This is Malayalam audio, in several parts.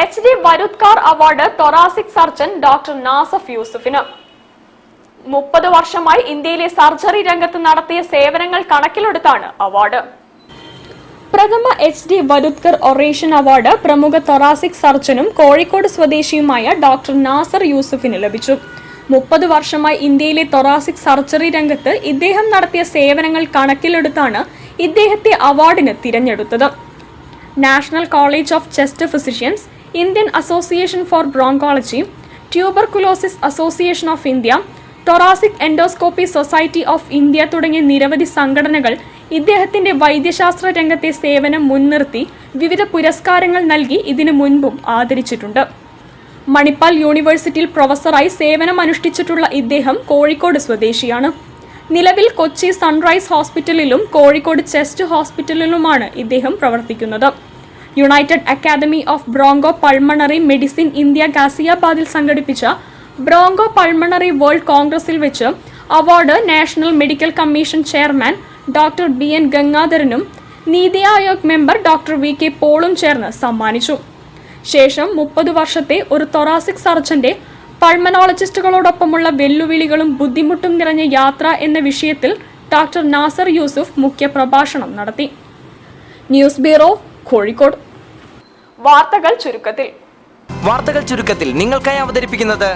HD വരുത്കാർ award thoracic surgeon doctor Nasaf യൂസുഫിന്. 30 വർഷമായി ഇന്ത്യയിലെ സർജറി രംഗത്ത് നടത്തിയ സേവനങ്ങൾ കണക്കിലെടുത്താണ് അവാർഡ്. പ്രഥമ HD വരുത്കർ ഒറേഷൻ അവാർഡ് പ്രമുഖ തൊറാസിക് സർജനും കോഴിക്കോട് സ്വദേശിയുമായ ഡോക്ടർ നാസർ യൂസുഫിന് ലഭിച്ചു. 30 വർഷമായി ഇന്ത്യയിലെ തൊറാസിക് സർജറി രംഗത്ത് ഇദ്ദേഹം നടത്തിയ സേവനങ്ങൾ കണക്കിലെടുത്താണ് ഇദ്ദേഹത്തെ അവാർഡിന് തിരഞ്ഞെടുത്തത്. National college of chest physicians, Indian association for bronchology, tuberculosis association of India, thoracic endoscopy society of India തുടങ്ങിയ നിരവധി സംഘടനകൾ ഇദ്ദേഹത്തിന്റെ വൈദ്യശാസ്ത്ര രംഗത്തെ സേവനം മുൻനിർത്തി വിവിധ പുരസ്കാരങ്ങൾ നൽകി ഇതിനു മുൻപും ആദരിച്ചിട്ടുണ്ട്. മണിപ്പാൽ യൂണിവേഴ്സിറ്റിയിൽ പ്രൊഫസറായി സേവനമനുഷ്ഠിച്ചിട്ടുള്ള ഇദ്ദേഹം കോഴിക്കോട് സ്വദേശിയാണ്. നിലവിൽ കൊച്ചി സൺറൈസ് ഹോസ്പിറ്റലിലും കോഴിക്കോട് ചെസ്റ്റ് ഹോസ്പിറ്റലിലുമാണ് ഇദ്ദേഹം പ്രവർത്തിക്കുന്നത്. United academy of broncho pulmonary medicine India ഗാസിയാബാദിൽ സംഘടിപ്പിച്ച ബ്രോങ്കോ പൾമണറി വേൾഡ് കോൺഗ്രസിൽ വെച്ച് award national medical commission chairman doctor BN ഗംഗാധരനും NITI Aayog member doctor VK പോളും ചേർന്ന് സമ്മാനിച്ചു. ശേഷം 30 വർഷത്തെ ഒരു തൊറാസിക് സർജന്റെ പൾമനോളജിസ്റ്റുകളോടൊപ്പമുള്ള വെല്ലുവിളികളും ബുദ്ധിമുട്ടും നിറഞ്ഞ യാത്ര എന്ന വിഷയത്തിൽ ഡോക്ടർ നാസർ യൂസുഫ് മുഖ്യപ്രഭാഷണം നടത്തി. News bureau, Kozhikode. വാർത്തകൾ ചുരുക്കത്തിൽ നിങ്ങൾക്കായി അവതരിപ്പിക്കുന്നത്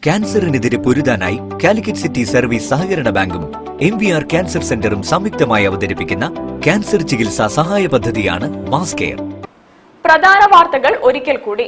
ക്യാൻസറിനെതിരെ പൊരുതാനായി കാലിക്കറ്റ് സിറ്റി സർവീസ് സഹകരണ ബാങ്കും MVR ക്യാൻസർ സെന്ററും സംയുക്തമായി അവതരിപ്പിക്കുന്ന ക്യാൻസർ ചികിത്സാ സഹായ പദ്ധതിയാണ് മാസ് കെയർ. പ്രധാന വാർത്തകൾ ഒരിക്കൽ കൂടി.